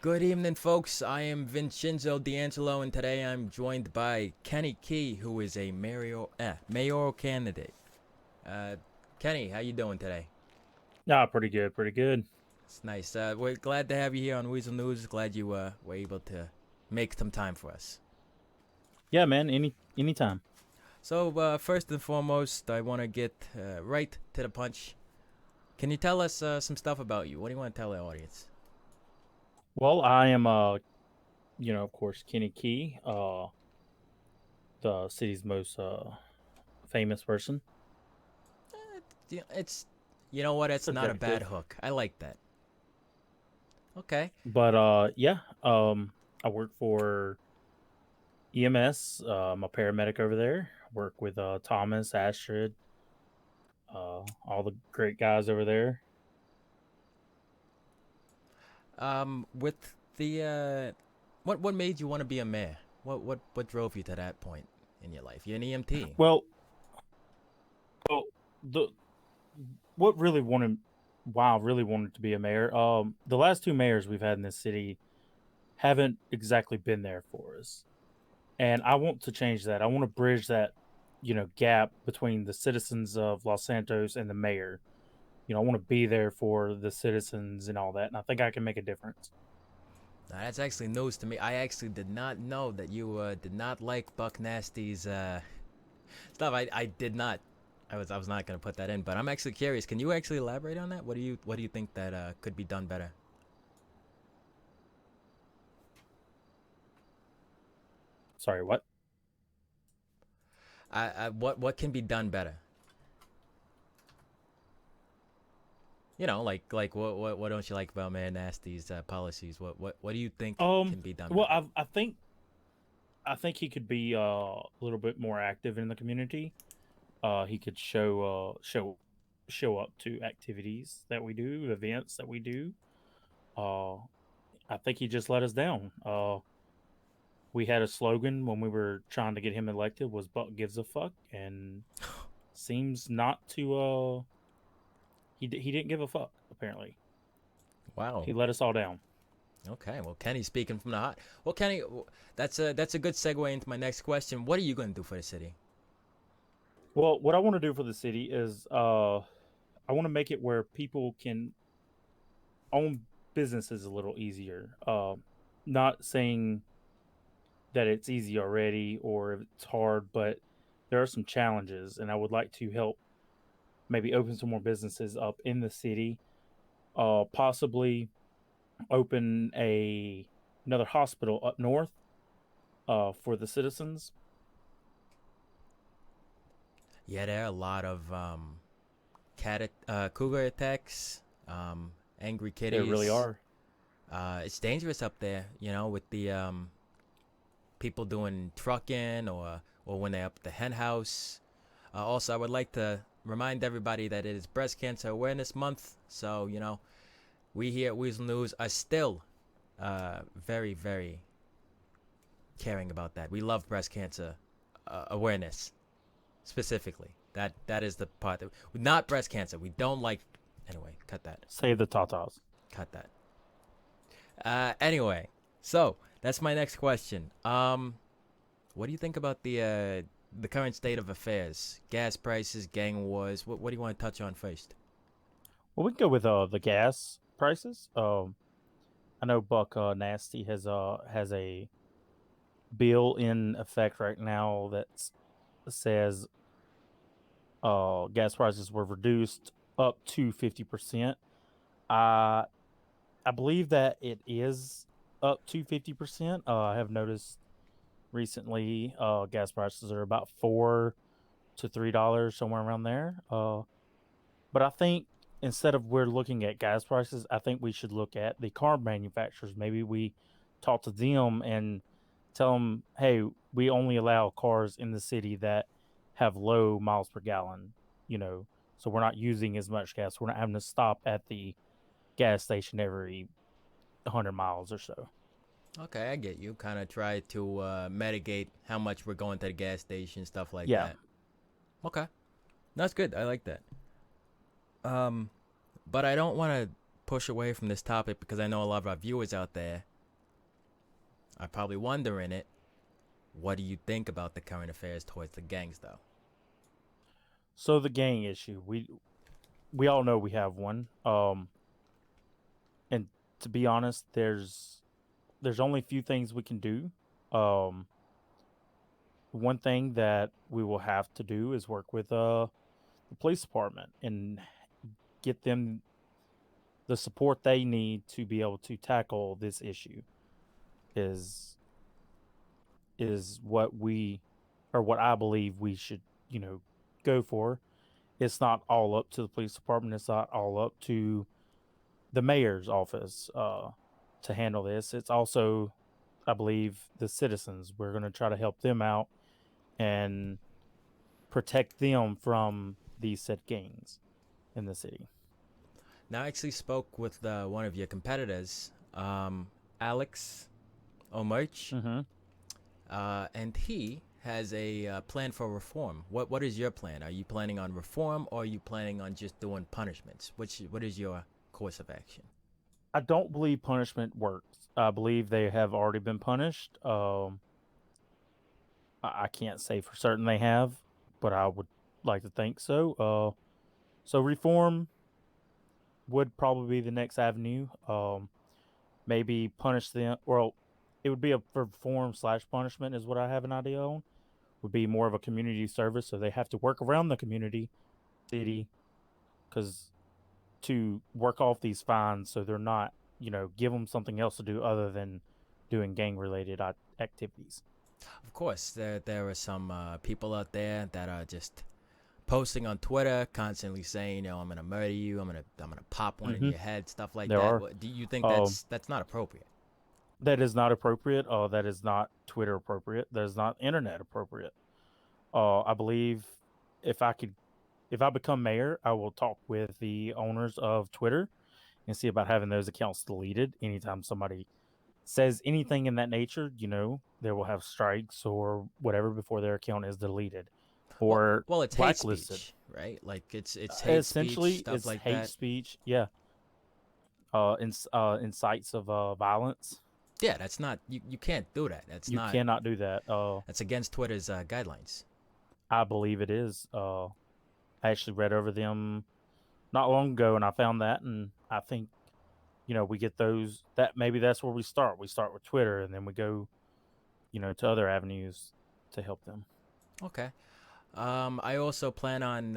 Good evening, folks. I am Vincenzo D'Angelo, and today I'm joined by Kenny Key, who is a mayoral candidate. Uh, Kenny, how you doing today? Yeah, pretty good, pretty good. It's nice. We're glad to have you here on Weazel News. Glad you were able to make some time for us. Yeah, man, anytime. So, first and foremost, I want to get right to the punch. Can you tell us some stuff about you? What do you want to tell the audience? Well, I am of course, Kenny Key, the city's most famous person. It's, you know what? It's not a bad Subjective. hook. I like that. Okay. But yeah, I work for EMS. I'm a paramedic over there. Work with Thomas, Astrid, all the great guys over there. With the what made you want to be a mayor? What drove you to that point in your life? You're an EMT. Well, well, the what really wanted, wow, really wanted to be a mayor. The last two mayors we've had in this city haven't exactly been there for us. And I want to change that. I want to bridge that, gap between the citizens of Los Santos and the mayor. I want to be there for the citizens and all that, and I think I can make a difference. Now, that's actually news to me. I actually did not know that you did not like Buck Nasty's stuff. I did not. I was not gonna put that in, but I'm actually curious. Can you actually elaborate on that? What do you think that could be done better? Sorry, what? What can be done better? Like what don't you like about Mayor Nasty's policies? What do you think Um, can be done well, better? I think he could be a little bit more active in the community. He could show up to activities that we do, events that we do. Uh, I think he just let us down. We had a slogan when we were trying to get him elected was "Buck gives a fuck," and seems not to. He didn't give a fuck. Apparently, Wow. he let us all down. Okay, well, Kenny's speaking from the heart. Well, Kenny, that's a good segue into my next question. What are you going to do for the city? Well, what I want to do for the city is I want to make it where people can own businesses a little easier. Not saying that it's easy already or it's hard, but there are some challenges, and I would like to help maybe open some more businesses up in the city. Possibly open another hospital up north for the citizens. Yeah, there are a lot of cougar attacks, angry There really kitties. are. It's dangerous up there, with the people doing trucking or when they're up at the hen house. Also, I would like to remind everybody that it is Breast Cancer Awareness Month, so we here at Weasel News are still very, very caring about that. We love breast cancer awareness specifically. That is the part that not breast cancer. We don't like. Anyway, cut that. Save the Tatas. Cut that. Anyway, so that's my next question. What do you think about the current state of affairs? Gas prices, gang wars. What do you want to touch on first? Well, we can go with the gas prices. I know Buck Nasty has a bill in effect right now that says gas prices were reduced up to 50%. Uh, I believe that it is up to 50%. I have noticed recently gas prices are about $4 to $3, somewhere around there. But I think instead of we're looking at gas prices, I think we should look at the car manufacturers. Maybe we talk to them and tell them, hey, we only allow cars in the city that have low miles per gallon, you know, so we're not using as much gas. We're not having to stop at the gas station every 100 miles or so. Okay, I get you. Kind of try to mitigate how much we're going to the gas station, stuff like Yeah. that. Okay, that's good. I like that. Um, but I don't want to push away from this topic because I know a lot of our viewers out there are probably wondering it. What do you think about the current affairs towards the gangs, though? So the gang issue, we all know we have one. And to be honest, there's only a few things we can do. Um, one thing that we will have to do is work with the police department and get them the support they need to be able to tackle this issue. Is is what we or what I believe we should, go for. It's not all up to the police department. It's not all up to the mayor's office to handle this. It's also, I believe, the citizens. We're going to try to help them out and protect them from these said gangs in the city. Now, I actually spoke with one of your competitors, Alex Omerch, Mm-hmm. and he has a plan for reform. What is your plan? Are you planning on reform, or are you planning on just doing punishments? What is your course of action? I don't believe punishment works. I believe they have already been punished. I can't say for certain they have, but I would like to think so. So reform would probably be the next avenue. Maybe punish them. Well, it would be a reform slash punishment is what I have an idea on. Would be more of a community service, so they have to work around the community, city, because to work off these fines, so they're not, give them something else to do other than doing gang related activities. Of course, there are some people out there that are just posting on Twitter, constantly saying, I'm gonna murder you, I'm gonna pop one in Mm-hmm. your head, stuff like There that. are. Do you think Um, that's not appropriate? that is not appropriate. That is not Twitter appropriate. That is not internet appropriate. I believe if I could, if I become mayor, I will talk with the owners of Twitter and see about having those accounts deleted. Anytime somebody says anything in that nature, they will have strikes or whatever before their account is deleted Well, or well, it's hate blacklisted. speech, right? Like it's hate speech, Essentially, stuff it's like hate that. speech. Yeah, incites of violence. Yeah, that's not you can't do that. You cannot do that. That's against Twitter's guidelines. I believe it is. I actually read over them not long ago, and I found that, and I think we get those. That maybe that's where we start. We start with Twitter, and then we go, to other avenues to help them. Okay. I also plan on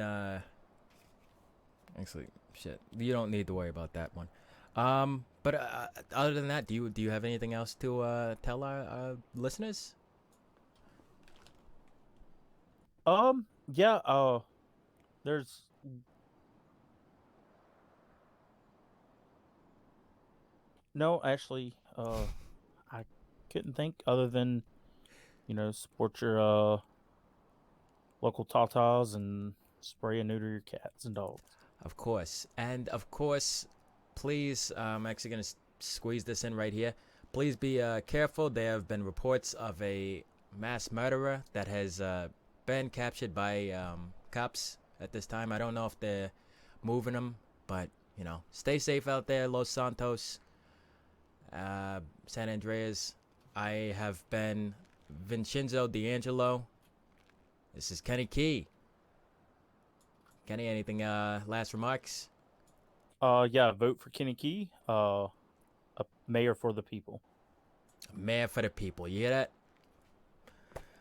actually shit. You don't need to worry about that one. But other than that, do you have anything else to tell our listeners? Yeah. There's no actually. I couldn't think other than support your local tatas and spray and neuter your cats and dogs. Of course, and of course, please. I'm actually gonna squeeze this in right here. Please be careful. There have been reports of a mass murderer that has been captured by cops at this time. I don't know if they're moving them, but stay safe out there, Los Santos, San Andreas. I have been Vincenzo D'Angelo. This is Kenny Key. Kenny, anything last remarks? Yeah, vote for Kenny Key. A mayor for the people. Man for the people. You hear that?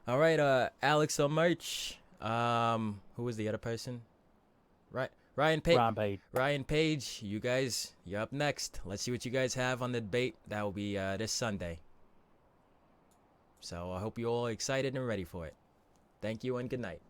All right, Alex Merch. Who was the other person? Right, Ryan Page. Ryan Page. Ryan Page. You guys, you're up next. Let's see what you guys have on the debate. That will be this Sunday. So I hope you're all excited and ready for it. Thank you and good night.